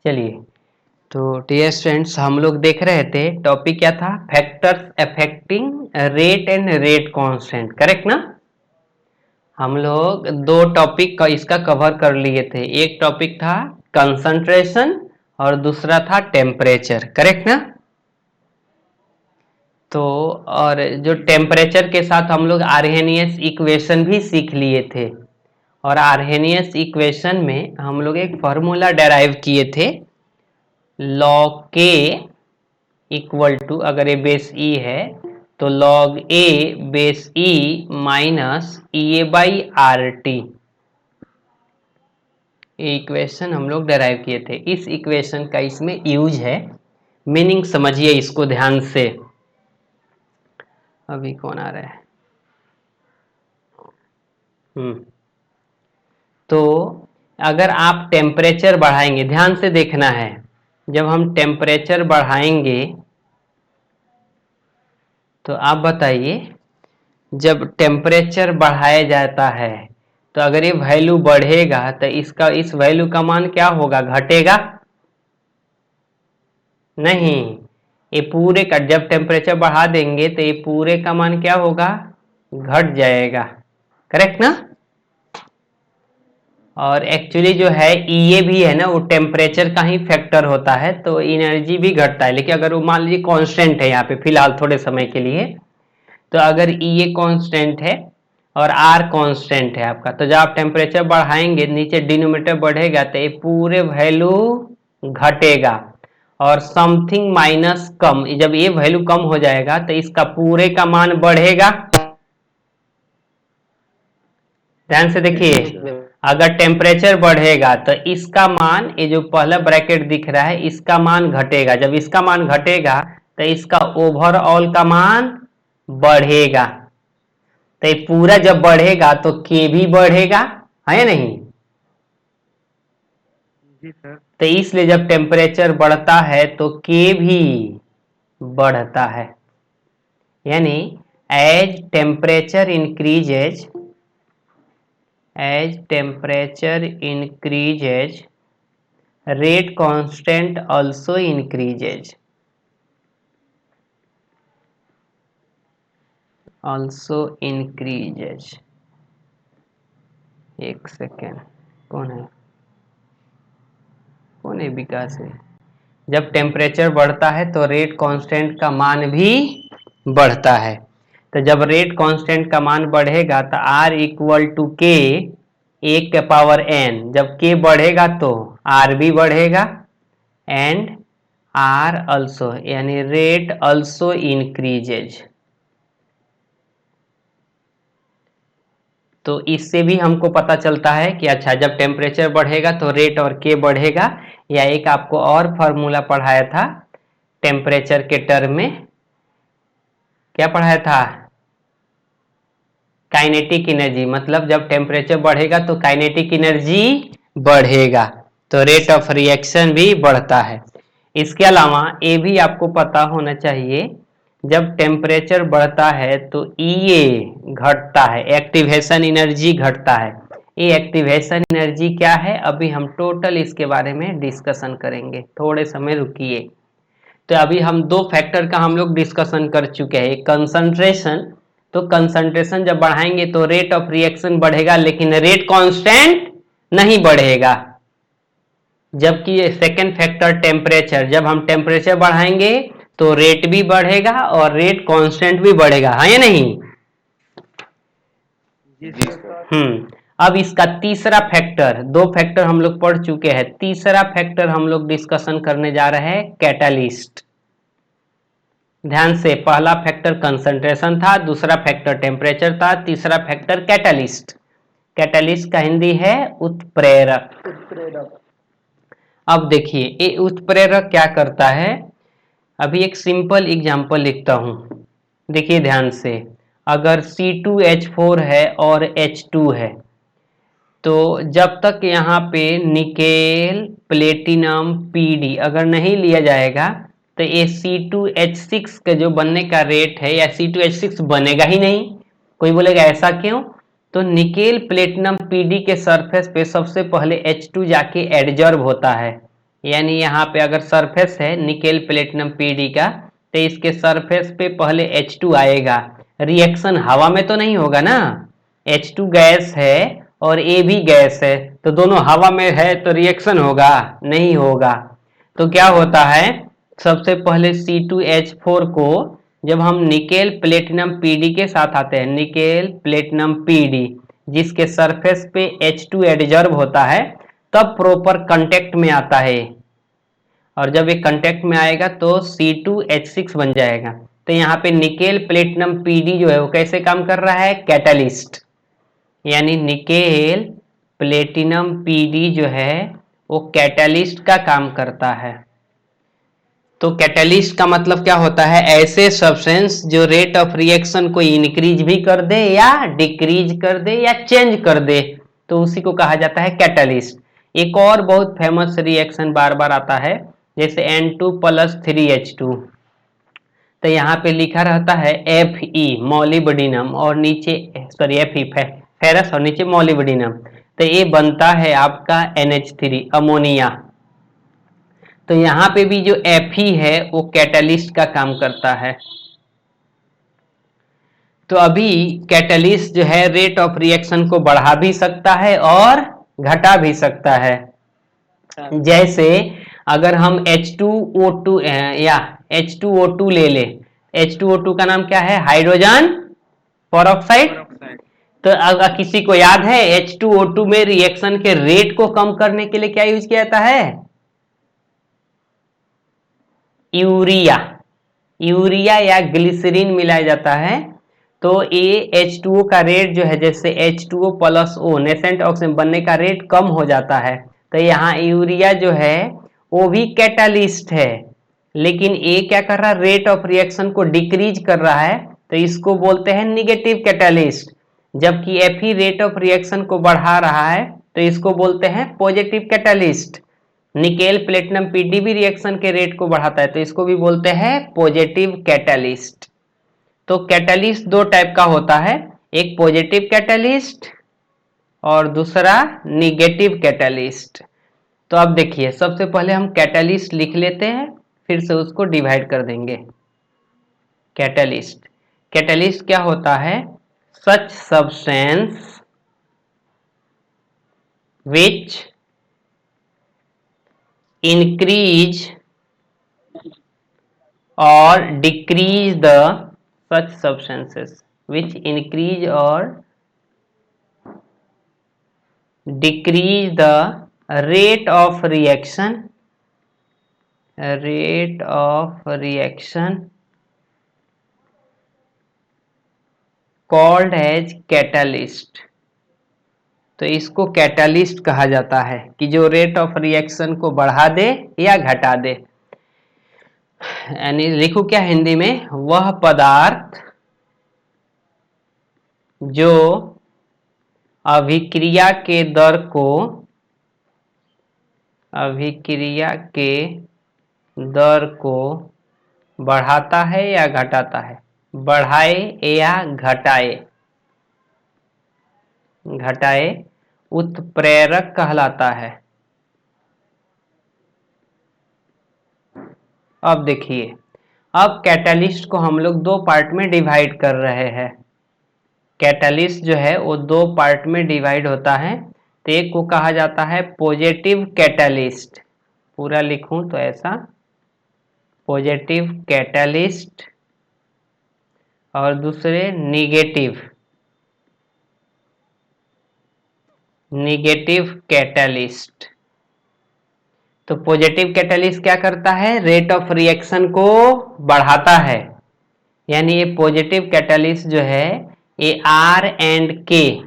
चलिए, तो dear students, हम लोग देख रहे थे टॉपिक क्या था, factors affecting rate and rate constant, correct ना। हम लोग दो टॉपिक का इसका कवर कर लिए थे। एक टॉपिक था कंसंट्रेशन और दूसरा था टेम्परेचर, करेक्ट ना। तो और जो टेम्परेचर के साथ हम लोग आर्हेनियस इक्वेशन भी सीख लिए थे, और आर्हेनियस इक्वेशन में हम लोग एक फॉर्मूला डेराइव किए थे, log k इक्वल टू, अगर ये बेस ई है तो log a base E minus E A by R T. ये इक्वेशन हम लोग डेराइव किए थे। इस इक्वेशन का इसमें यूज है, मीनिंग समझिए इसको ध्यान से। अभी कौन आ रहा है? तो अगर आप टेम्परेचर बढ़ाएंगे, ध्यान से देखना है, जब हम टेम्परेचर बढ़ाएंगे तो आप बताइए, जब टेम्परेचर बढ़ाया जाता है तो अगर ये वैल्यू बढ़ेगा तो इसका इस वैल्यू का मान क्या होगा, घटेगा नहीं। ये पूरे का जब टेम्परेचर बढ़ा देंगे तो ये पूरे का मान क्या होगा, घट जाएगा, करेक्ट ना। और एक्चुअली जो है ये भी है ना, वो टेम्परेचर का ही फैक्टर होता है, तो एनर्जी भी घटता है। लेकिन अगर वो मान लीजिए कांस्टेंट है यहाँ पे फिलहाल थोड़े समय के लिए, तो अगर ये कांस्टेंट है और आर कांस्टेंट है आपका, तो जब आप टेम्परेचर बढ़ाएंगे नीचे डिनोमिनेटर बढ़ेगा तो ये पूरे वैल्यू घटेगा, और समथिंग माइनस कम, जब ये वैल्यू कम हो जाएगा तो इसका पूरे का मान बढ़ेगा। ध्यान से देखिए, अगर टेम्परेचर बढ़ेगा तो इसका मान, ये जो पहला ब्रैकेट दिख रहा है, इसका मान घटेगा। जब इसका मान घटेगा तो इसका ओवरऑल का मान बढ़ेगा। तो ये पूरा जब बढ़ेगा तो के भी बढ़ेगा, है या नहीं। जी सर। तो इसलिए जब टेम्परेचर बढ़ता है तो के भी बढ़ता है, यानी as temperature increases, as temperature increases rate constant also increases, also increases। एक सेकेंड, कौन है, कौन है, विकास है। जब टेम्परेचर बढ़ता है तो रेट कांस्टेंट का मान भी बढ़ता है। तो जब रेट कांस्टेंट का मान बढ़ेगा तो R इक्वल टू के, एक के पावर n, जब k बढ़ेगा तो R भी बढ़ेगा, एंड R also, यानी रेट also increases। तो इससे भी हमको पता चलता है कि अच्छा, जब टेम्परेचर बढ़ेगा तो रेट और के बढ़ेगा। या एक आपको और फॉर्मूला पढ़ाया था टेम्परेचर के टर्म में, क्या पढ़ाया था, काइनेटिक एनर्जी। मतलब जब टेम्परेचर बढ़ेगा तो काइनेटिक एनर्जी बढ़ेगा, तो रेट ऑफ रिएक्शन भी बढ़ता है। इसके अलावा ये भी आपको पता होना चाहिए, जब टेम्परेचर बढ़ता है तो ये घटता है, एक्टिवेशन एनर्जी घटता है। ये एक्टिवेशन एनर्जी क्या है, अभी हम टोटल इसके बारे में डिस्कशन करेंगे, थोड़े समय रुकिए। तो अभी हम दो फैक्टर का हम लोग डिस्कशन कर चुके हैं, कंसंट्रेशन। तो कंसंट्रेशन जब बढ़ाएंगे तो रेट ऑफ रिएक्शन बढ़ेगा, लेकिन रेट कांस्टेंट नहीं बढ़ेगा। जबकि सेकेंड फैक्टर टेम्परेचर, जब हम टेम्परेचर बढ़ाएंगे तो रेट भी बढ़ेगा और रेट कांस्टेंट भी बढ़ेगा, है या नहीं। जी सर। अब इसका तीसरा फैक्टर, दो फैक्टर हम लोग पढ़ चुके हैं, तीसरा फैक्टर हम लोग डिस्कशन करने जा रहे हैं, कैटालिस्ट। ध्यान से, पहला फैक्टर कंसंट्रेशन था, दूसरा फैक्टर टेम्परेचर था, तीसरा फैक्टर कैटालिस्ट। कैटालिस्ट का हिंदी है उत्प्रेरक। अब देखिए ये उत्प्रेरक क्या करता है, अभी एक सिंपल एग्जांपल लिखता हूं, देखिए ध्यान से। अगर C2H4 है और H2 है, तो जब तक यहाँ पे निकेल प्लेटिनम पीडी अगर नहीं लिया जाएगा तो ये C2H6 का जो बनने का रेट है, या C2H6 बनेगा ही नहीं। कोई बोलेगा ऐसा क्यों, तो निकेल प्लेटिनम पीडी के सरफेस पे सबसे पहले H2 जाके एडजर्व होता है, यानी यहाँ पे अगर सरफेस है निकेल प्लेटिनम पीडी का, तो इसके सरफेस पे पहले H2 आएगा। रिएक्शन हवा में तो नहीं होगा ना, H2 गैस है और A भी गैस है, तो दोनों हवा में है तो रिएक्शन होगा? नहीं होगा। तो क्या होता है, सबसे पहले C2H4 को जब हम निकेल प्लेटिनम पीडी के साथ आते हैं, निकेल प्लेटिनम पीडी जिसके सरफेस पे H2 एडजर्व होता है, तब प्रॉपर कांटेक्ट में आता है। और जब ये कांटेक्ट में आएगा तो C2H6 बन जाएगा। तो यहाँ पे निकेल प्लेटिनम पीडी जो है वो कैसे काम कर रहा है? कैटलिस्ट। यानी निकेल प्लेटिनम पीडी जो है वो कैटलिस्ट का काम करता है। तो कैटलिस्ट का मतलब क्या होता है? ऐसे सब्सटेंस जो रेट ऑफ रिएक्शन को इंक्रीज भी कर दे या डिक्रीज कर दे या चेंज कर दे, तो उसी को कहा जाता है कैटलिस्ट। एक और बहुत फेमस रिएक्शन बार बार आता है, जैसे N2 + 3H2, तो यहाँ पे लिखा रहता है Fe मॉलिब्डेनम और नीचे Fe फेरस और नीचे मॉलिब्डेनम, तो ये बनता है आपका NH3 अमोनिया। तो यहाँ पे भी जो Fe है वो कैटलिस्ट का काम करता है। तो अभी कैटलिस्ट जो है रेट ऑफ रिएक्शन को बढ़ा भी सकता है और घटा भी सकता है। जैसे अगर हम H2O2 या H2O2 ले ले, H2O2 का नाम क्या है? Hydrogen peroxide. तो अगर किसी को याद है H2O2 में रिएक्शन के रेट को कम करने के लिए क्या यूज किया जाता है? यूरिया। यूरिया या ग्लिसरीन मिलाया जाता है। तो ये H2O का रेट जो है, जैसे H2O + O नेसेंट ऑक्सीजन बनने का रेट कम हो जाता है, तो यहाँ यूरिया जो है वो भी कैटालिस्ट है, लेकिन ये क्या कर रहा है? रेट ऑफ रिएक्शन को डिक्रीज कर रहा है, तो इसको बोलते हैं निगेटिव कैटालिस्ट। जबकि Fe रेट ऑफ रिएक्शन को बढ़ा रहा है, तो इसको बोलते हैं positive catalyst. Nickel platinum PD भी रिएक्शन के रेट को बढ़ाता है, तो इसको भी बोलते हैं पॉजिटिव कैटालिस्ट। तो कैटालिस्ट दो टाइप का होता है, एक पॉजिटिव कैटालिस्ट और दूसरा निगेटिव कैटालिस्ट। तो अब देखिए, सबसे पहले हम कैटालिस्ट लिख लेते हैं, फिर से उसको डिवाइड कर देंगे। कैटालिस्ट, कैटालिस्ट क्या होता है? सच substance which increase or decrease the such substances which increase or decrease the rate of reaction called as catalyst। तो इसको कैटालिस्ट कहा जाता है कि जो रेट ऑफ रिएक्शन को बढ़ा दे या घटा दे। यानी लिखू क्या हिंदी में? वह पदार्थ जो अभिक्रिया के दर को बढ़ाता है या घटाता है? बढ़ाए या घटाए उत्प्रेरक कहलाता है। अब देखिए, अब कैटालिस्ट को हम लोग दो पार्ट में डिवाइड कर रहे हैं। कैटालिस्ट जो है वो दो पार्ट में डिवाइड होता है। तो एक को कहा जाता है पॉजिटिव कैटालिस्ट, पूरा लिखूं तो ऐसा, पॉजिटिव कैटालिस्ट, और दूसरे निगेटिव कैटालिस्ट। तो पॉजिटिव कैटालिस्ट क्या करता है? रेट ऑफ रिएक्शन को बढ़ाता है। यानी ये पॉजिटिव कैटालिस्ट जो है ये R एंड K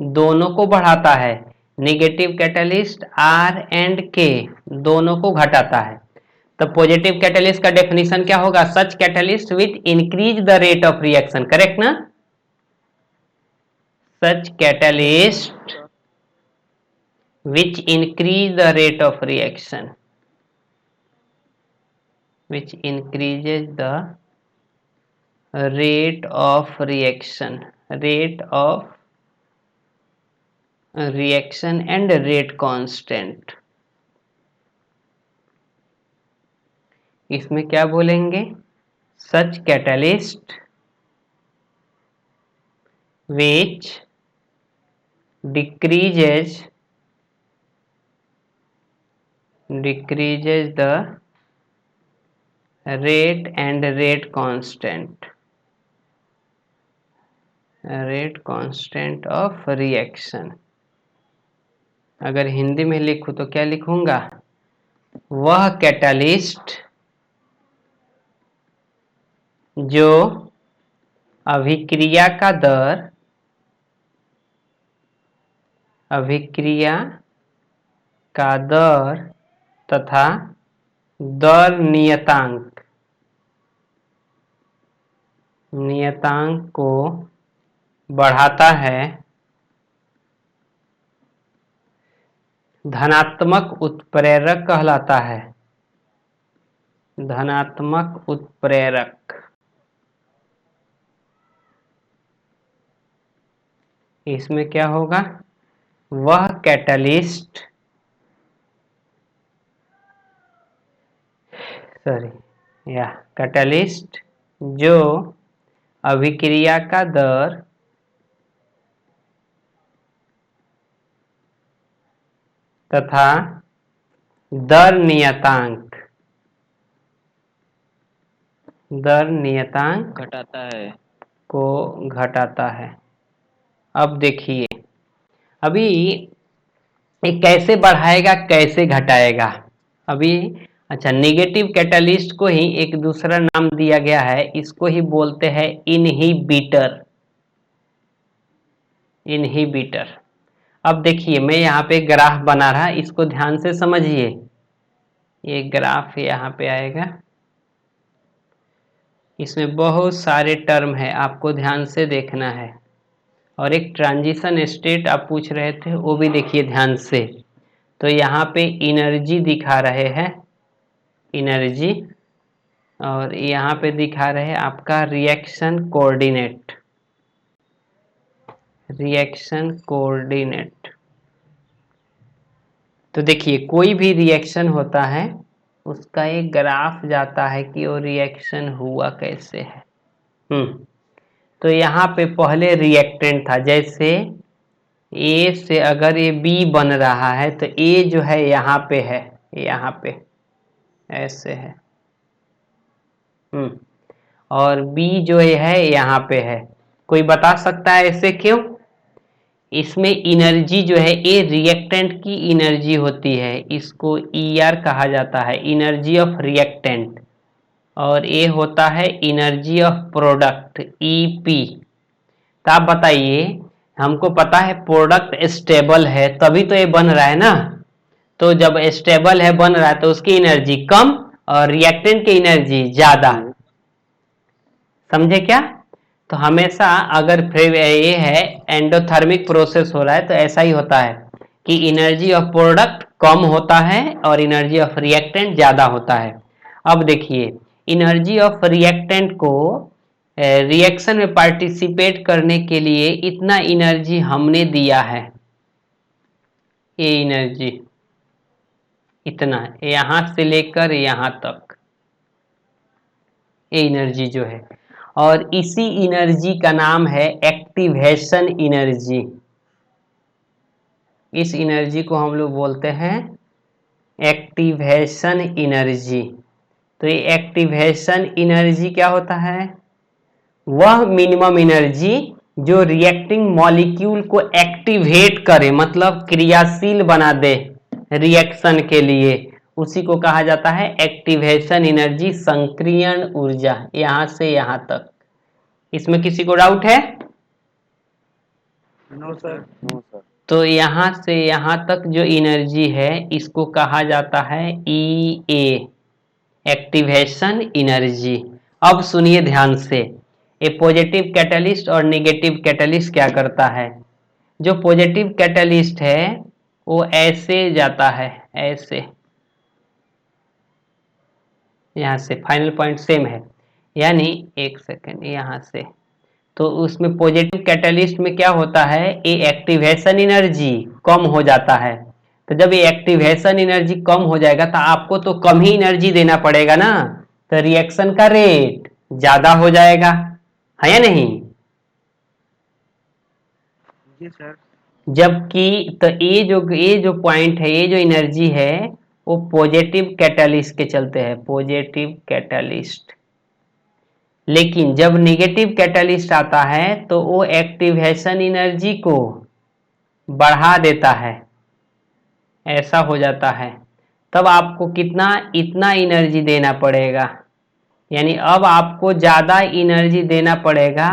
दोनों को बढ़ाता है, negative catalyst R and K दोनों को घटाता है। तो पॉजिटिव कैटालिस्ट का डेफिनेशन क्या होगा? Such catalyst which increase the rate of reaction, correct ना? Such catalyst which increase the rate of reaction, which increases the rate of reaction and rate constant। इसमें क्या बोलेंगे? सच catalyst which decreases the rate and rate constant of reaction। अगर हिंदी में लिखूं तो क्या लिखूंगा? वह कैटलिस्ट जो अभिक्रिया का दर तथा दर नियतांक को बढ़ाता है, धनात्मक उत्प्रेरक कहलाता है। धनात्मक उत्प्रेरक। इसमें क्या होगा? वह कैटलिस्ट जो अभिक्रिया का दर तथा दर नियतांक घटाता है। अब देखिए, अभी ये कैसे बढ़ाएगा कैसे घटाएगा? अभी अच्छा, नेगेटिव कैटलिस्ट को ही एक दूसरा नाम दिया गया है, इसको ही बोलते हैं इनहिबिटर। अब देखिए, मैं यहाँ पे ग्राफ बना रहा, इसको ध्यान से समझिए। ये ग्राफ यहाँ पे आएगा, इसमें बहुत सारे टर्म है, आपको ध्यान से देखना है। और एक ट्रांजिशन स्टेट आप पूछ रहे थे, वो भी देखिए ध्यान से। तो यहाँ पे एनर्जी दिखा रहे हैं, एनर्जी, और यहाँ पे दिखा रहे हैं आपका रिएक्शन कोऑर्डिनेट। तो देखिए, कोई भी रिएक्शन होता है उसका एक ग्राफ जाता है कि वो रिएक्शन हुआ कैसे है। तो यहाँ पे पहले रिएक्टेंट था, जैसे ए से अगर ये बी बन रहा है तो ए जो है यहाँ पे है, यहाँ पे ऐसे है, और बी जो है यहाँ पे है। कोई बता सकता है ऐसे क्यों? इसमें एनर्जी जो है, ये रिएक्टेंट की एनर्जी होती है, इसको ER कहा जाता है, एनर्जी ऑफ रिएक्टेंट, और ये होता है एनर्जी ऑफ प्रोडक्ट, EP। तो आप बताइए, हमको पता है प्रोडक्ट स्टेबल है तभी तो ये बन रहा है ना। तो जब स्टेबल है, बन रहा है, तो उसकी एनर्जी कम और रिएक्टेंट की एनर्जी ज्यादा। समझे क्या? तो हमेशा अगर फिर ये है एंडोथर्मिक प्रोसेस हो रहा है तो ऐसा ही होता है कि एनर्जी ऑफ प्रोडक्ट कम होता है और एनर्जी ऑफ रिएक्टेंट ज्यादा होता है। अब देखिए, एनर्जी ऑफ रिएक्टेंट को रिएक्शन में पार्टिसिपेट करने के लिए इतना एनर्जी हमने दिया है, ये एनर्जी इतना, यहां से लेकर यहां तक ये एनर्जी जो है, और इसी एनर्जी का नाम है एक्टिवेशन एनर्जी। इस एनर्जी को हम लोग बोलते हैं एक्टिवेशन एनर्जी। तो ये एक्टिवेशन एनर्जी क्या होता है? वह मिनिमम एनर्जी जो रिएक्टिंग मॉलिक्यूल को एक्टिवेट करे, मतलब क्रियाशील बना दे रिएक्शन के लिए, उसी को कहा जाता है एक्टिवेशन एनर्जी, संक्रियण ऊर्जा, यहां से यहां तक। इसमें किसी को डाउट है? No sir. तो यहां से यहां तक जो एनर्जी है इसको कहा जाता है EA, एक्टिवेशन एनर्जी। अब सुनिए ध्यान से, ये पॉजिटिव कैटलिस्ट और नेगेटिव कैटलिस्ट क्या करता है? जो पॉजिटिव कैटलिस्ट है वो ऐसे जाता है, ऐसे, यहां से फाइनल पॉइंट सेम है, यानी एक सेकेंड, यहां से। तो उसमें पॉजिटिव कैटलिस्ट में क्या होता है? ये एक्टिवेशन एनर्जी कम हो जाता है, तो जब ये एक्टिवेशन एनर्जी कम हो जाएगा तो आपको तो कम ही एनर्जी देना पड़ेगा ना, तो रिएक्शन का रेट ज्यादा हो जाएगा, है या नहीं? जी सर। जबकि तो ये जो पॉइंट है, ये जो एनर्जी है वो पॉजिटिव कैटालिस्ट के चलते हैं, पॉजिटिव कैटालिस्ट। लेकिन जब नेगेटिव कैटालिस्ट आता है तो वो एक्टिवेशन एनर्जी को बढ़ा देता है, ऐसा हो जाता है। तब आपको कितना, इतना एनर्जी देना पड़ेगा, यानी अब आपको ज्यादा एनर्जी देना पड़ेगा,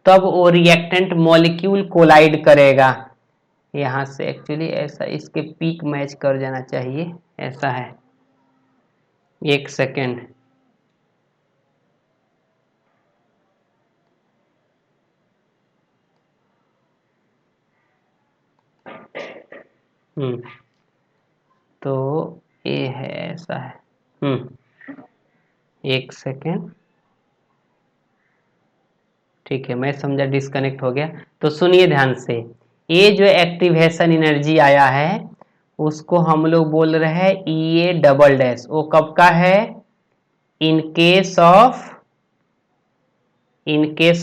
तब वो रिएक्टेंट मॉलिक्यूल कोलाइड करेगा। यहां से एक्चुअली ऐसा इसके पीक मैच कर जाना चाहिए, ऐसा है। एक सेकेंड, तो ये है, ऐसा है। एक सेकेंड, ठीक है, मैं समझा डिस्कनेक्ट हो गया। तो सुनिए ध्यान से, ये जो एक्टिवेशन एनर्जी आया है उसको हम लोग बोल रहे हैं ई डबल डैश। वो कब का है? In case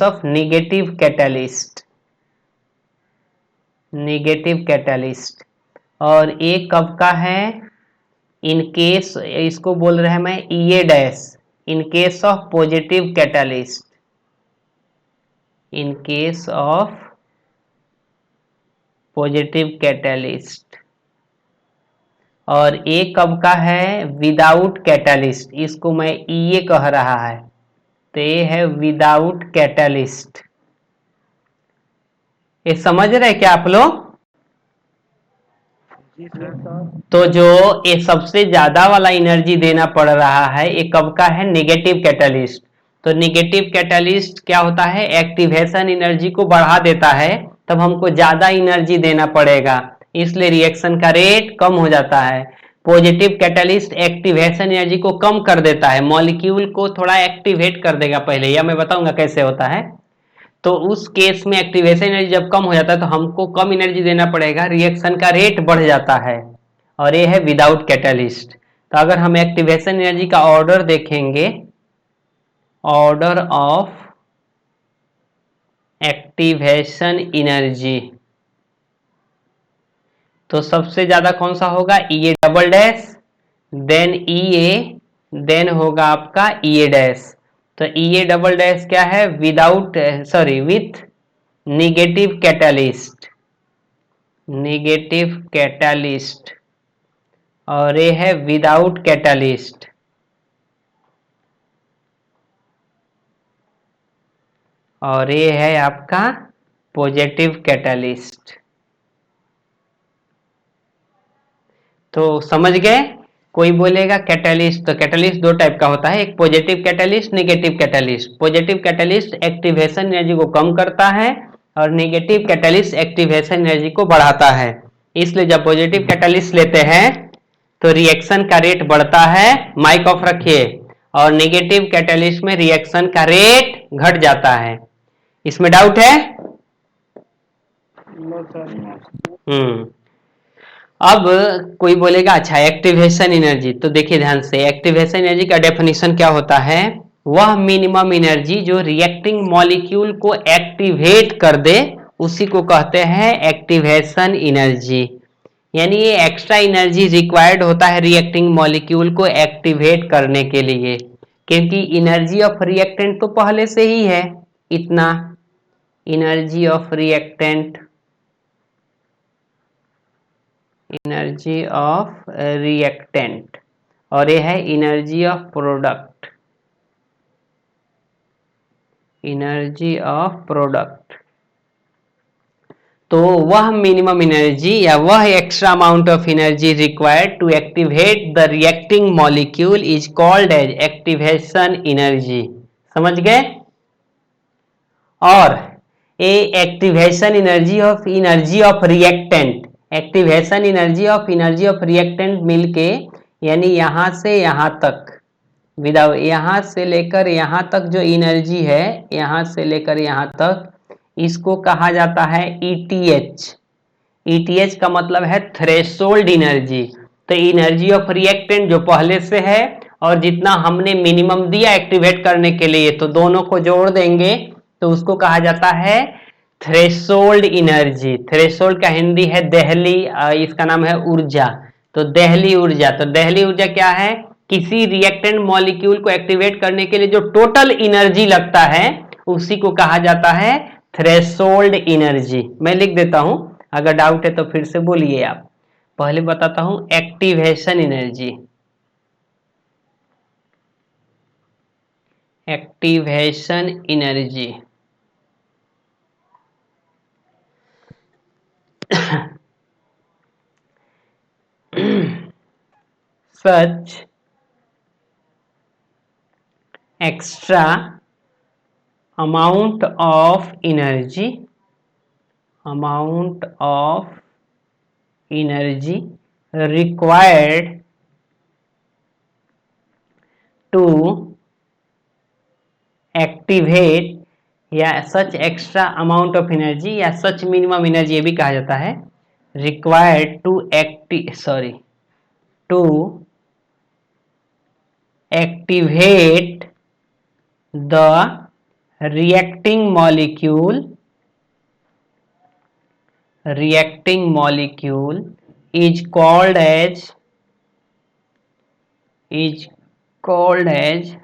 of negative catalyst, negative catalyst. और ये कब का है? इन केस, इसको बोल रहे हैं मैं ई dash, in case of positive catalyst, in case of positive catalyst. और ए कब का है? विदाउट कैटालिस्ट, इसको मैं ई कह रहा है, तो ये है विदाउट कैटालिस्ट। ये समझ रहे क्या आप लोग? जी सर। तो जो ये सबसे ज्यादा वाला एनर्जी देना पड़ रहा है ये कब का है? Negative catalyst. तो नेगेटिव कैटालिस्ट क्या होता है? एक्टिवेशन एनर्जी को बढ़ा देता है, तब हमको ज्यादा एनर्जी देना पड़ेगा, इसलिए रिएक्शन का रेट कम हो जाता है। पॉजिटिव कैटालिस्ट एक्टिवेशन एनर्जी को कम कर देता है, मॉलिक्यूल को थोड़ा एक्टिवेट कर देगा पहले, या मैं बताऊंगा कैसे होता है। तो उस केस में एक्टिवेशन एनर्जी जब कम हो जाता है तो हमको कम एनर्जी देना पड़ेगा, रिएक्शन का रेट बढ़ जाता है, और ये है विदाउट कैटालिस्ट। तो अगर हम एक्टिवेशन एनर्जी का ऑर्डर देखेंगे, ऑर्डर ऑफ एक्टिवेशन एनर्जी, तो सबसे ज्यादा कौन सा होगा? ई डबल डैश, देन ई ए, देन होगा आपका ई डैश। तो ई डबल डैश क्या है? Without, sorry, with negative catalyst, negative catalyst. और ये है विदाउट कैटालिस्ट, और ये है आपका पॉजिटिव कैटालिस्ट। तो समझ गए? कोई बोलेगा कैटालिस्ट, तो कैटालिस्ट दो टाइप का होता है, एक positive catalyst, negative catalyst. Positive catalyst activation energy को कम करता है, और नेगेटिव कैटालिस्ट एक्टिवेशन एनर्जी को बढ़ाता है। इसलिए जब पॉजिटिव कैटालिस्ट लेते हैं तो रिएक्शन का रेट बढ़ता है, माइक ऑफ रखिए, और नेगेटिव कैटालिस्ट में रिएक्शन का रेट घट जाता है। इसमें डाउट है? नो हम्म। अब कोई बोलेगा अच्छा एक्टिवेशन एनर्जी, तो देखिए ध्यान से, एक्टिवेशन एनर्जी का डेफिनेशन क्या होता है? वह मिनिमम एनर्जी जो रिएक्टिंग मॉलिक्यूल को एक्टिवेट कर दे, उसी को कहते हैं एक्टिवेशन एनर्जी। यानी ये एक्स्ट्रा एनर्जी रिक्वायर्ड होता है रिएक्टिंग मॉलिक्यूल को एक्टिवेट करने के लिए, क्योंकि एनर्जी ऑफ रिएक्टेंट तो पहले से ही है इतना, energy of reactant, energy of reactant, और ये है energy of product, energy of product. तो वह मिनिमम एनर्जी या वह extra amount of energy required to activate the reacting molecule is called as activation energy. समझ गए? और a activation energy of reactant, activation energy of reactant मिलके, यानी यहां से यहां तक, विदाउट, यहां से लेकर यहां तक जो एनर्जी है, यहां से लेकर यहां तक, इसको कहा जाता है ईटीएच। ETH का मतलब है थ्रेशोल्ड एनर्जी। तो एनर्जी ऑफ रिएक्टेंट जो पहले से है और जितना हमने मिनिमम दिया एक्टिवेट करने के लिए, तो दोनों को जोड़ देंगे तो उसको कहा जाता है थ्रेशोल्ड एनर्जी। थ्रेशोल्ड का हिंदी है दहली, इसका नाम है ऊर्जा। तो दहली ऊर्जा, तो दहली ऊर्जा क्या है? किसी रिएक्टेंट मॉलिक्यूल को एक्टिवेट करने के लिए जो टोटल एनर्जी लगता है उसी को कहा जाता है थ्रेशोल्ड एनर्जी। मैं लिख देता हूं, अगर डाउट है तो फिर से बोलिए आप। पहले बताता हूं activation energy. Activation energy such extra amount of energy required to activate, या such extra amount of energy या सच मिनिमम एनर्जी ये भी कहा जाता है, required to activate the reacting molecule is called as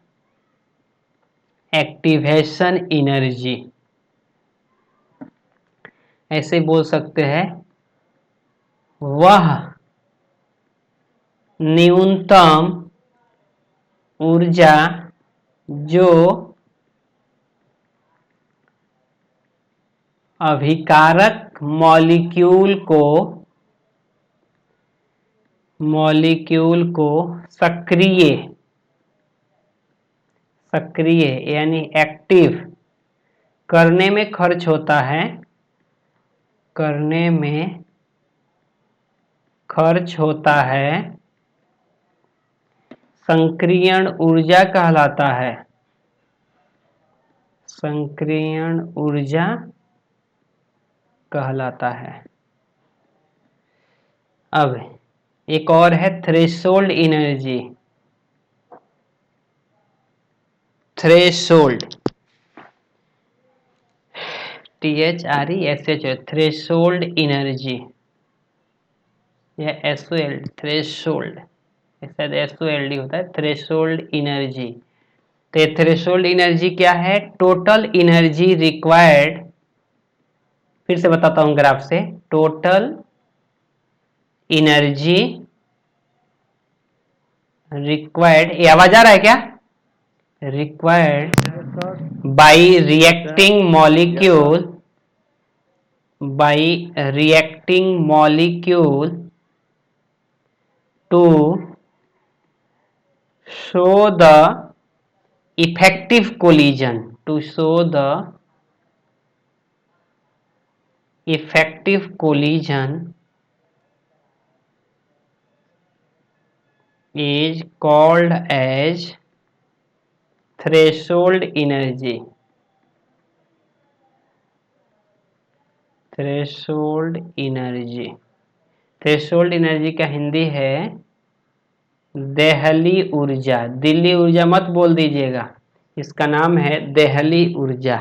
activation energy. ऐसे बोल सकते हैं, वह न्यूनतम ऊर्जा जो अभिकारक मॉलिक्यूल को सक्रिय यानी एक्टिव करने में खर्च होता है, संक्रियण ऊर्जा कहलाता है। संक्रियण ऊर्जा कहलाता है। अब एक और है threshold energy. Threshold, THRESH, threshold energy या SOL, थ्रेशोल्ड, शायद SOLD होता है, थ्रेशोल्ड एनर्जी। तो थ्रेशोल्ड एनर्जी क्या है? टोटल एनर्जी रिक्वायर्ड, फिर से बताता हूं ग्राफ से, टोटल एनर्जी रिक्वायर्ड, ये आवाज आ रहा है क्या? Required by reacting molecule to show the effective collision, is called as threshold energy। Threshold energy का हिंदी है देहली ऊर्जा। दिल्ली ऊर्जा मत बोल दीजिएगा, इसका नाम है देहली ऊर्जा।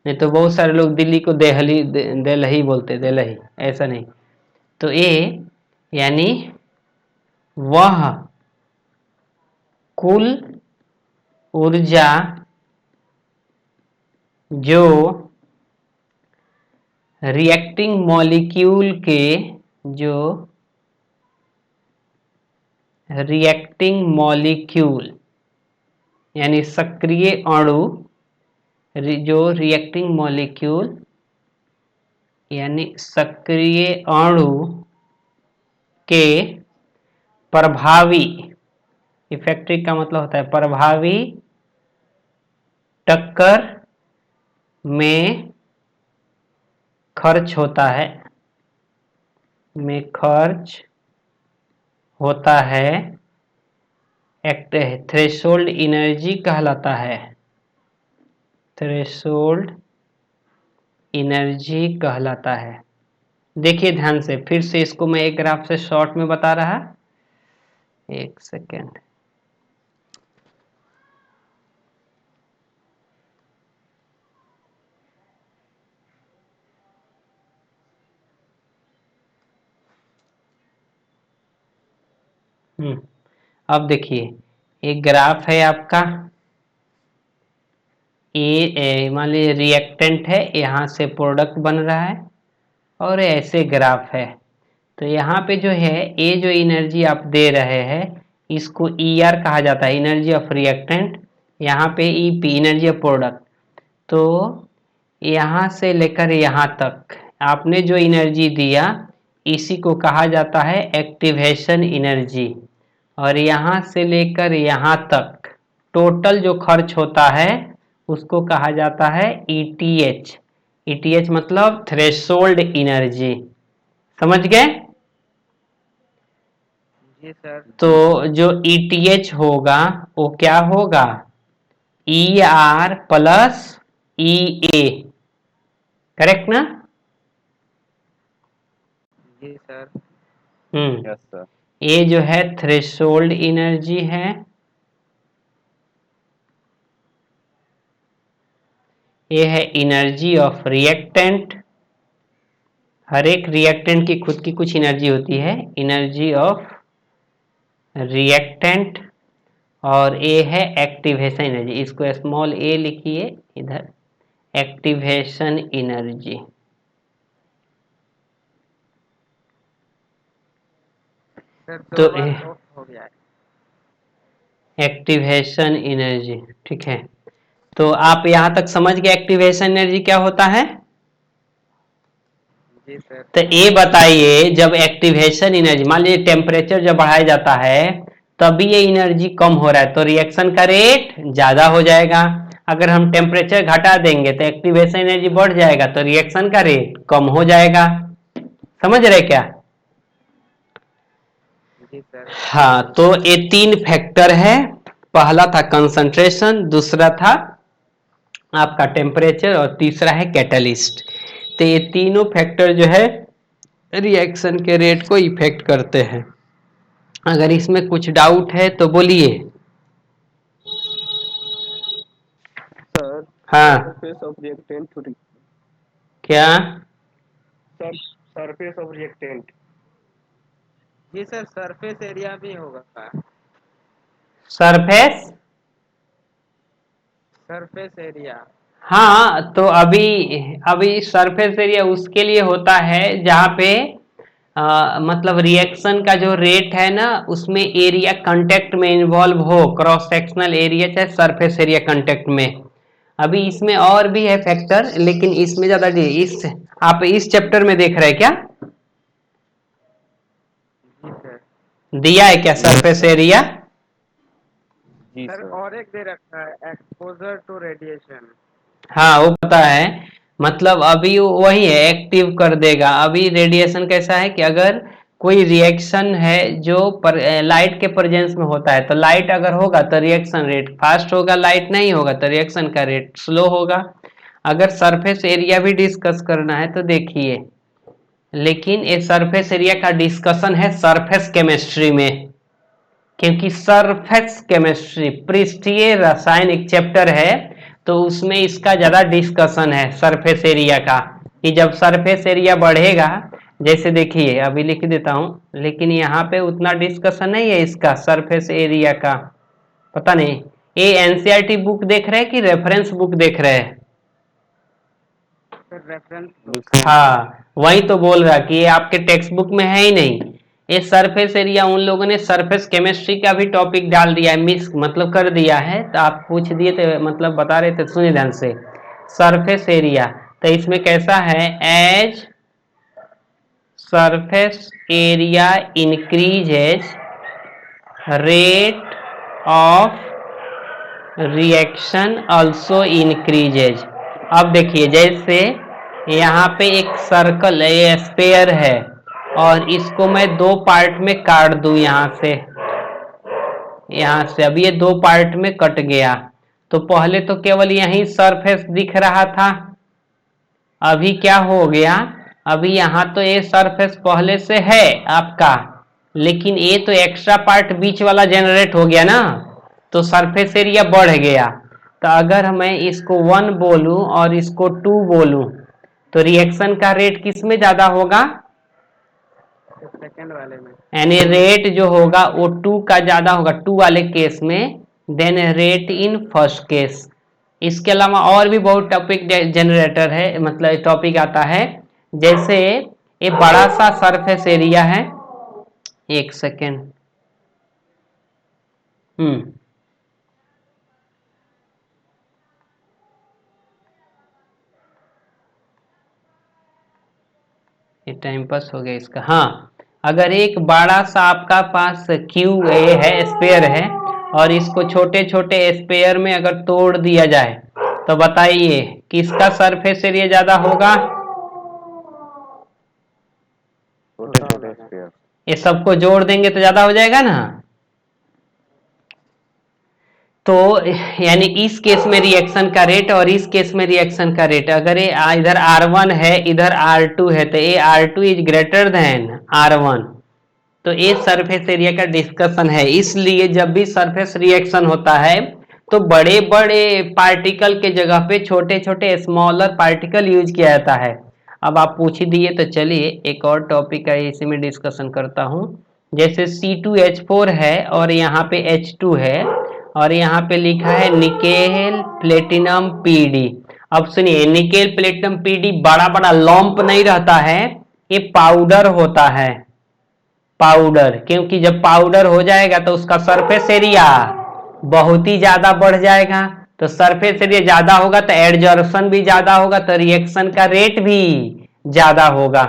नहीं तो बहुत सारे लोग दिल्ली को देलही बोलते, देलही, ऐसा नहीं। तो ये यानी वह कुल ऊर्जा जो रिएक्टिंग मॉलिक्यूल यानी सक्रिय अणु, जो रिएक्टिंग मॉलिक्यूल यानी सक्रिय अणु के प्रभावी, इफेक्टिव का मतलब होता है प्रभावी टक्कर में खर्च होता है, थ्रेशोल्ड एनर्जी कहलाता है। थ्रेशोल्ड एनर्जी कहलाता है। देखिए ध्यान से, फिर से इसको मैं एक ग्राफ से शॉर्ट में बता रहा, एक सेकेंड। अब देखिए, एक ग्राफ है आपका, ए मान लीजिए रिएक्टेंट है, यहाँ से प्रोडक्ट बन रहा है और ऐसे ग्राफ है। तो यहाँ पे जो है ये जो एनर्जी आप दे रहे हैं इसको ER कहा जाता है, एनर्जी ऑफ रिएक्टेंट। यहाँ पे EP एनर्जी ऑफ प्रोडक्ट। तो यहाँ से लेकर यहाँ तक आपने जो एनर्जी दिया इसी को कहा जाता है एक्टिवेशन एनर्जी। और यहाँ से लेकर यहाँ तक टोटल जो खर्च होता है उसको कहा जाता है ETH। ETH मतलब थ्रेशोल्ड एनर्जी, समझ गए? जी सर। तो जो ETH होगा वो क्या होगा, ER प्लस EA, करेक्ट ना? जी सर। Yes sir. ये जो है थ्रेशोल्ड एनर्जी है, ये है एनर्जी ऑफ रिएक्टेंट। हर एक रिएक्टेंट की खुद की कुछ एनर्जी होती है, एनर्जी ऑफ रिएक्टेंट। और ए है एक्टिवेशन एनर्जी, इसको स्मॉल ए लिखिए इधर, एक्टिवेशन एनर्जी। तो हो गया है एक्टिवेशन एनर्जी, ठीक है। तो आप यहां तक समझ गए एक्टिवेशन एनर्जी क्या होता है? जी सर। तो ये बताइए, जब एक्टिवेशन एनर्जी मान लीजिए टेम्परेचर जब बढ़ाया जाता है तभी ये एनर्जी कम हो रहा है तो रिएक्शन का रेट ज्यादा हो जाएगा। अगर हम टेम्परेचर घटा देंगे तो एक्टिवेशन एनर्जी बढ़ जाएगा तो रिएक्शन का रेट कम हो जाएगा। समझ रहे क्या? जी सर। हाँ, तो ये 3 फैक्टर है। पहला था कंसंट्रेशन, दूसरा था आपका टेम्परेचर और तीसरा है कैटलिस्ट। तो ये तीनों फैक्टर जो है रिएक्शन के रेट को इफेक्ट करते हैं। अगर इसमें कुछ डाउट है तो बोलिए। सर हाँ, सरफेस ऑफ रिएक्टेंट क्या? Surface of reactant. जी सर, सरफेस एरिया भी होगा। Surface surface area. हाँ, तो अभी सरफेस एरिया उसके लिए होता है जहाँ पे मतलब रिएक्शन का जो रेट है ना उसमें एरिया कांटेक्ट में इन्वॉल्व हो, क्रॉस सेक्शनल एरिया चाहे सरफेस एरिया कांटेक्ट में। अभी इसमें और भी है फैक्टर लेकिन इसमें ज्यादा इस आप इस चैप्टर में देख रहे हैं क्या? जी सर। दिया है क्या सरफेस एरिया? जी सर। और एक दे रखा है एक्सपोजर टू रेडिएशन। हाँ वो पता है, मतलब अभी वही है, एक्टिव कर देगा। अभी रेडिएशन कैसा है कि अगर कोई रिएक्शन है जो लाइट के प्रेजेंस में होता है तो लाइट अगर होगा तो रिएक्शन रेट फास्ट होगा, लाइट नहीं होगा तो रिएक्शन का रेट स्लो होगा। अगर सरफेस एरिया भी डिस्कस करना है तो देखिए, लेकिन ये सरफेस एरिया का डिस्कशन है सरफेस केमिस्ट्री में, क्योंकि सरफेस केमिस्ट्री पृष्ठीय रसायन एक चैप्टर है तो उसमें इसका ज्यादा डिस्कशन है सरफेस एरिया का, कि जब सरफेस एरिया बढ़ेगा, जैसे देखिए अभी लिख देता हूं, लेकिन यहाँ पे उतना डिस्कशन नहीं है इसका सरफेस एरिया का, पता नहीं। ये एनसीईआरटी बुक देख रहे हैं कि रेफरेंस बुक देख रहे हैं? रेफरेंस। हाँ, वही तो बोल रहा कि ये आपके टेक्स्ट बुक में है ही नहीं। ये सरफेस एरिया उन लोगों ने सरफेस केमिस्ट्री का भी टॉपिक डाल दिया है, मिस मतलब कर दिया है, तो आप पूछ दिए थे मतलब बता रहे थे, सुनिए ध्यान से। सरफेस एरिया तो इसमें कैसा है, as surface area increases rate of reaction also increases. अब देखिए जैसे यहाँ पे एक सर्कल है, ये स्फेयर है और इसको मैं 2 पार्ट में काट दूं, यहाँ से अब ये 2 पार्ट में कट गया। तो पहले तो केवल यही सरफेस दिख रहा था, अभी क्या हो गया, अभी यहाँ तो ये सरफेस पहले से है आपका, लेकिन ये तो एक्स्ट्रा पार्ट बीच वाला जनरेट हो गया ना, तो सरफेस एरिया बढ़ गया। तो अगर मैं इसको 1 बोलूं और इसको 2 बोलूं तो रिएक्शन का रेट किस में ज्यादा होगा? सेकंड वाले में। यानी रेट जो होगा वो 2 का ज्यादा होगा 2 वाले केस में, then rate in first case. इसके अलावा और भी बहुत टॉपिक जनरेटर है, मतलब टॉपिक आता है। जैसे ये बड़ा सा सरफेस एरिया है, एक सेकेंड। ये टाइम पास हो गया इसका। हाँ, अगर एक बड़ा सा आपका पास क्यू ए है, स्पेयर है, और इसको छोटे छोटे स्पेयर में अगर तोड़ दिया जाए तो बताइए किसका सरफेस एरिया ज्यादा होगा? छोटे छोटे स्पेयर। ये सबको जोड़ देंगे तो ज्यादा हो जाएगा ना। तो यानी इस केस में रिएक्शन का रेट और इस केस में रिएक्शन का रेट, अगर ये इधर R1 है इधर R2 है, तो ये R2 is greater than R1। तो ये सरफेस एरिया का डिस्कशन है। इसलिए जब भी सरफेस रिएक्शन होता है तो बड़े बड़े पार्टिकल के जगह पे छोटे छोटे स्मॉलर पार्टिकल यूज किया जाता है। अब आप पूछ ही दिए तो चलिए एक और टॉपिक है, इसी में डिस्कशन करता हूँ। जैसे C2H4 है और यहाँ पे H2 है और यहाँ पे लिखा है निकेल प्लेटिनम पीडी। अब सुनिए, निकेल प्लेटिनम पीडी बड़ा बड़ा लॉम्प नहीं रहता है, ये पाउडर होता है, पाउडर। क्योंकि जब पाउडर हो जाएगा तो उसका सरफेस एरिया बहुत ही ज्यादा बढ़ जाएगा। तो सरफेस एरिया ज्यादा होगा तो एडजॉर्प्शन भी ज्यादा होगा, तो रिएक्शन का रेट भी ज्यादा होगा।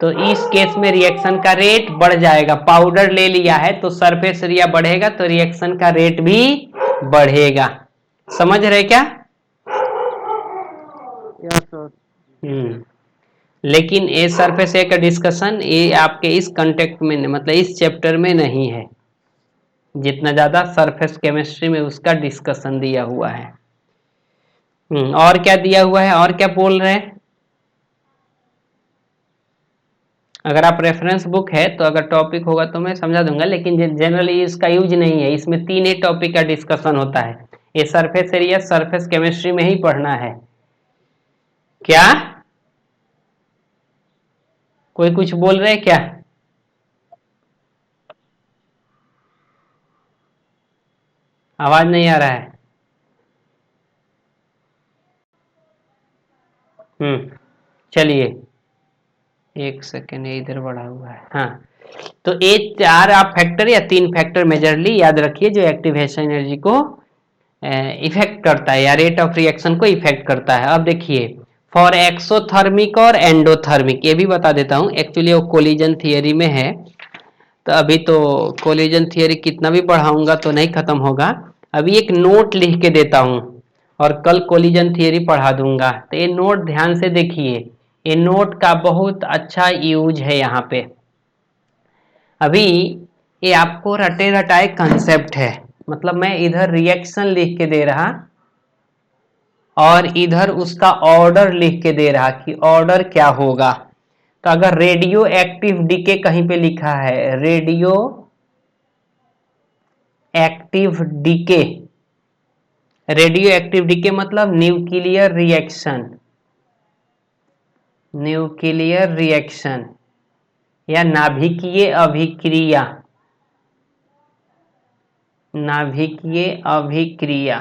तो इस केस में रिएक्शन का रेट बढ़ जाएगा। पाउडर ले लिया है तो सरफेस एरिया बढ़ेगा तो रिएक्शन का रेट भी बढ़ेगा। समझ रहे क्या? Yes sir. लेकिन ये सरफेस एरिया का डिस्कशन ये आपके इस कंटेक्ट में, मतलब इस चैप्टर में नहीं है। जितना ज्यादा सरफेस केमिस्ट्री में उसका डिस्कशन दिया हुआ है। और क्या दिया हुआ है, और क्या बोल रहे हैं? अगर आप रेफरेंस बुक है तो अगर टॉपिक होगा तो मैं समझा दूंगा, लेकिन जनरली इसका यूज नहीं है। इसमें 3 ही टॉपिक का डिस्कशन होता है। ये सरफेस एरिया सरफेस केमिस्ट्री में ही पढ़ना है। क्या कोई कुछ बोल रहे हैं क्या? आवाज नहीं आ रहा है। चलिए एक सेकेंड, इधर बढ़ा हुआ है। हाँ, तो ये 4 आप फैक्टर या 3 फैक्टर मेजरली याद रखिए जो एक्टिवेशन एनर्जी को इफेक्ट करता है या रेट ऑफ रिएक्शन को इफेक्ट करता है। अब देखिए, फॉर एक्सोथर्मिक और एंडोथर्मिक, ये भी बता देता हूँ। एक्चुअली वो कोलिजन थियरी में है, तो अभी तो कोलिजन थियरी कितना भी पढ़ाऊंगा तो नहीं खत्म होगा। अभी एक नोट लिख के देता हूँ और कल कोलिजन थियरी पढ़ा दूंगा। तो ये नोट ध्यान से देखिए, ये नोट का बहुत अच्छा यूज है यहाँ पे। अभी ये आपको रटे रटाए कंसेप्ट है, मतलब मैं इधर रिएक्शन लिख के दे रहा और इधर उसका ऑर्डर लिख के दे रहा कि ऑर्डर क्या होगा। तो अगर रेडियो एक्टिव डीके कहीं पे लिखा है, radio active decay, radio active decay मतलब न्यूक्लियर रिएक्शन, न्यूक्लियर रिएक्शन या नाभिकीय अभिक्रिया, नाभिकीय अभिक्रिया,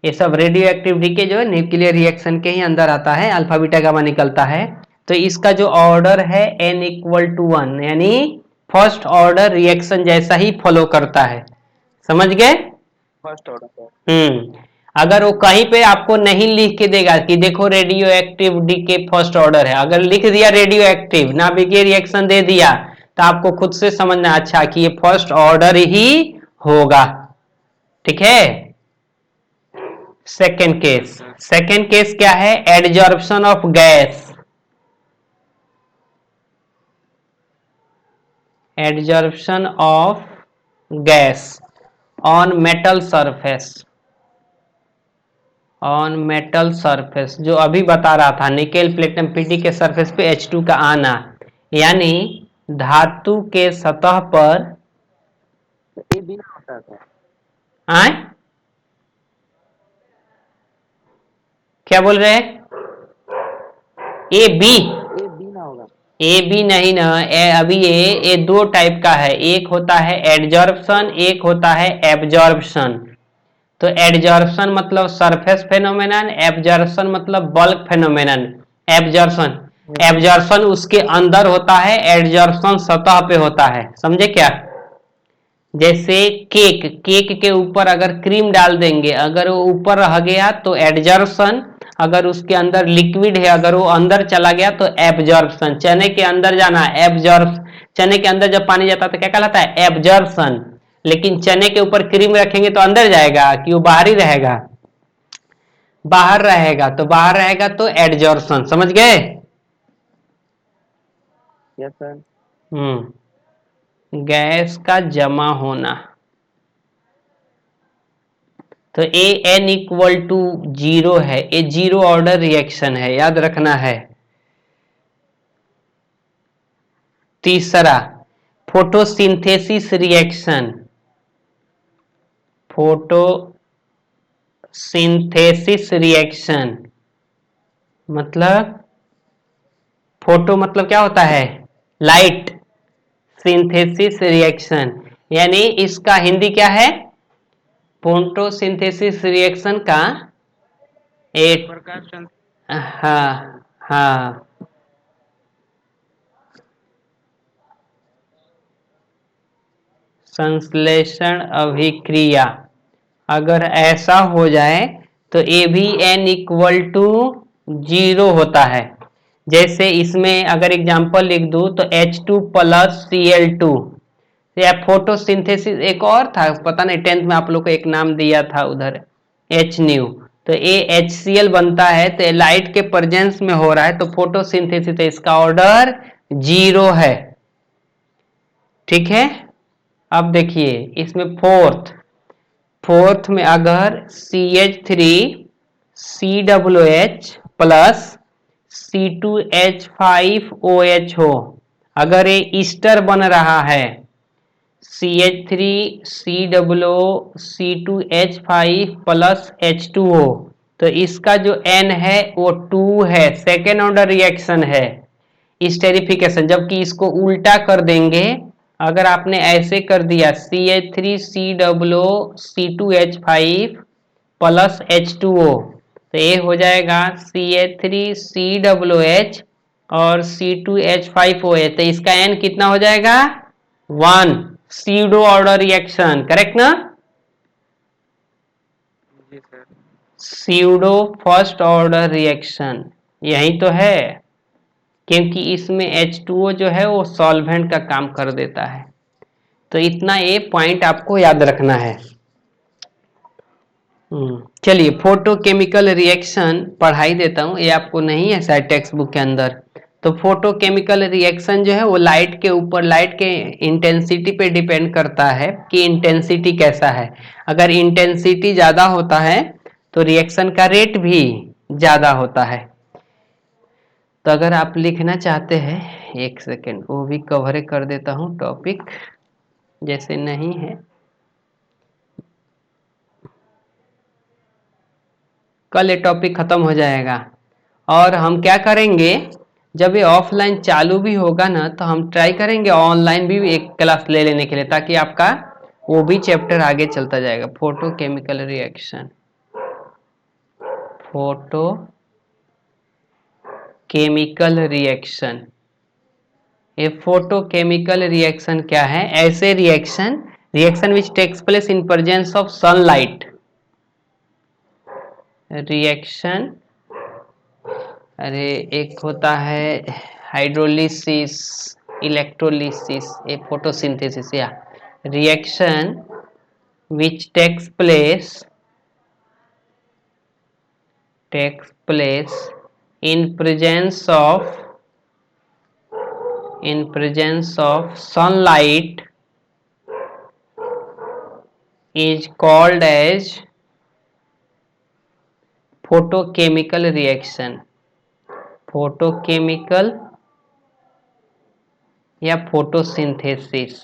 ये सब रेडियो एक्टिव डीके जो है न्यूक्लियर रिएक्शन के ही अंदर आता है, अल्फा बीटा गामा निकलता है। तो इसका जो ऑर्डर है n=1, यानी फर्स्ट ऑर्डर रिएक्शन जैसा ही फॉलो करता है। समझ गए? First order. अगर वो कहीं पे आपको नहीं लिख के देगा कि देखो radio active decay first order है, अगर लिख दिया रेडियो एक्टिव नाभिकीय रिएक्शन दे दिया तो आपको खुद से समझना अच्छा कि ये फर्स्ट ऑर्डर ही होगा। ठीक है? सेकेंड केस, सेकेंड केस क्या है? Adsorption of gas, adsorption of gas on metal surface, on metal surface, जो अभी बता रहा था निकेल प्लेटिनम पीटी के सरफेस पे H2 का आना, यानी धातु के सतह पर ए बी ना होता था। आए, क्या बोल रहे हैं? ए बी ना होगा। ए बी नहीं ना, अभी ये दो टाइप का है, एक होता है एडजॉर्प्शन, एक होता है एब्जॉर्प्शन। तो एडजॉर्प्शन मतलब सरफेस फेनोमेनन, एब्जॉर्प्शन मतलब बल्क फेनोमेनन। एब्जॉर्प्शन एब्जॉर्प्शन उसके अंदर होता है, एडजॉर्प्शन सतह पे होता है, समझे क्या? जैसे केक, केक के ऊपर अगर क्रीम डाल देंगे, अगर वो ऊपर रह गया तो एडजॉर्प्शन, अगर उसके अंदर लिक्विड है अगर वो अंदर चला गया तो एब्जॉर्प्शन। चने के अंदर जाना एब्जॉर्ब, चने के अंदर जब पानी जाता है तो क्या कहलाता है? एब्जॉर्प्शन। लेकिन चने के ऊपर क्रीम रखेंगे तो अंदर जाएगा कि वो बाहर ही रहेगा? बाहर रहेगा, तो बाहर रहेगा तो एडजॉर्प्शन, समझ गए? Yes sir. गैस का जमा होना, तो ए एन इक्वल टू 0 है, ये जीरो ऑर्डर रिएक्शन है, याद रखना है। तीसरा फोटोसिंथेसिस रिएक्शन, फोटोसिंथेसिस रिएक्शन मतलब, फोटो मतलब क्या होता है? लाइट, सिंथेसिस रिएक्शन, यानी इसका हिंदी क्या है? फोटोसिंथेसिस रिएक्शन का एक, प्रकाश हाँ हाँ, संश्लेषण अभिक्रिया, अगर ऐसा हो जाए तो ए भी एन इक्वल टू 0 होता है। जैसे इसमें अगर एग्जांपल लिख दूं तो H2 प्लस Cl2, या फोटोसिंथेसिस एक और था, पता नहीं 10th में आप लोग को एक नाम दिया था उधर, H न्यू, तो ये HCl बनता है, तो लाइट के प्रेजेंस में हो रहा है तो फोटोसिंथेसिस, इसका ऑर्डर 0 है। ठीक है, अब देखिए इसमें फोर्थ में अगर CH3 COOH प्लस C2H5OH हो, अगर ये ईस्टर बन रहा है CH3 COOC2H5 प्लस H2O, तो इसका जो N है वो 2 है, सेकेंड ऑर्डर रिएक्शन है स्टेरिफिकेशन। जबकि इसको उल्टा कर देंगे, अगर आपने ऐसे कर दिया CH3 COOC2H5 प्लस H2O, तो ये हो जाएगा CH3 COOH और C2H5OH, तो इसका N कितना हो जाएगा? 1, सीडो ऑर्डर रिएक्शन, करेक्ट ना? जी sir. Pseudo first order reaction यही तो है, क्योंकि इसमें H2O जो है वो सॉल्वेंट का काम कर देता है। तो इतना ये पॉइंट आपको याद रखना है। चलिए फोटोकेमिकल रिएक्शन पढ़ाई देता हूँ, ये आपको नहीं है शायद टेक्स्ट बुक के अंदर। तो फोटोकेमिकल रिएक्शन जो है वो लाइट के ऊपर, लाइट के इंटेंसिटी पे डिपेंड करता है कि इंटेंसिटी कैसा है। अगर इंटेंसिटी ज़्यादा होता है तो रिएक्शन का रेट भी ज़्यादा होता है। तो अगर आप लिखना चाहते हैं, एक सेकेंड वो भी कवर कर देता हूँ टॉपिक, जैसे नहीं है कल ये टॉपिक खत्म हो जाएगा। और हम क्या करेंगे, जब ये ऑफलाइन चालू भी होगा ना तो हम ट्राई करेंगे ऑनलाइन भी एक क्लास ले लेने के लिए, ताकि आपका वो भी चैप्टर आगे चलता जाएगा। फोटोकेमिकल रिएक्शन, फोटोकेमिकल रिएक्शन, ये फोटोकेमिकल रिएक्शन क्या है? ऐसे reaction which takes place in presence of sunlight, reaction, अरे एक होता है हाइड्रोलिसिस, इलेक्ट्रोलिसिस, ए फोटोसिंथेसिस, या reaction which takes place in presence of sunlight is called as photochemical reaction, photochemical या फोटोसिंथेसिस।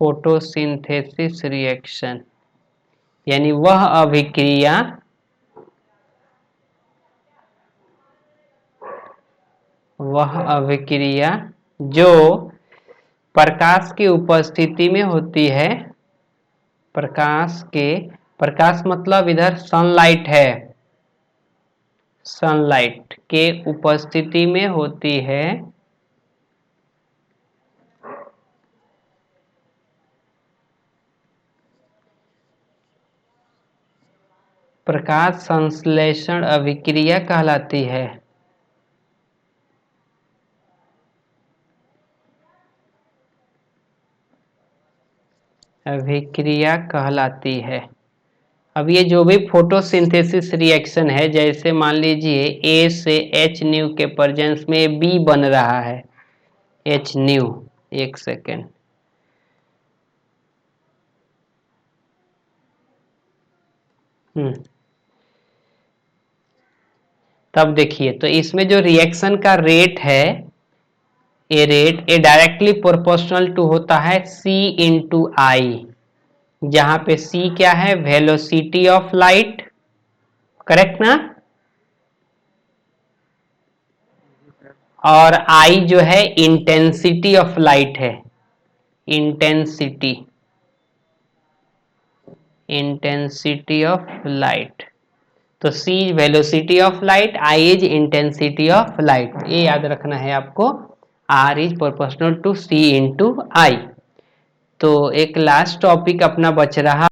फोटोसिंथेसिस रिएक्शन यानी वह अभिक्रिया जो प्रकाश की उपस्थिति में होती है, प्रकाश मतलब इधर सनलाइट है, सनलाइट के उपस्थिति में होती है, प्रकाश संश्लेषण अभिक्रिया कहलाती है। अभिक्रिया कहलाती है। अब ये जो भी फोटोसिंथेसिस रिएक्शन है, जैसे मान लीजिए A से H न्यू के प्रेजेंस में B बन रहा है, H न्यू, एक सेकेंड, तब देखिए तो इसमें जो रिएक्शन का रेट है, ये डायरेक्टली प्रोपोर्शनल टू होता है C इंटू आई, जहां पे C क्या है, वेलोसिटी ऑफ लाइट, करेक्ट ना, और I जो है इंटेंसिटी ऑफ लाइट है, इंटेंसिटी ऑफ लाइट। तो C velocity of light, I is intensity of light, ये याद रखना है आपको। R is proportional to C into I. तो एक लास्ट टॉपिक अपना बच रहा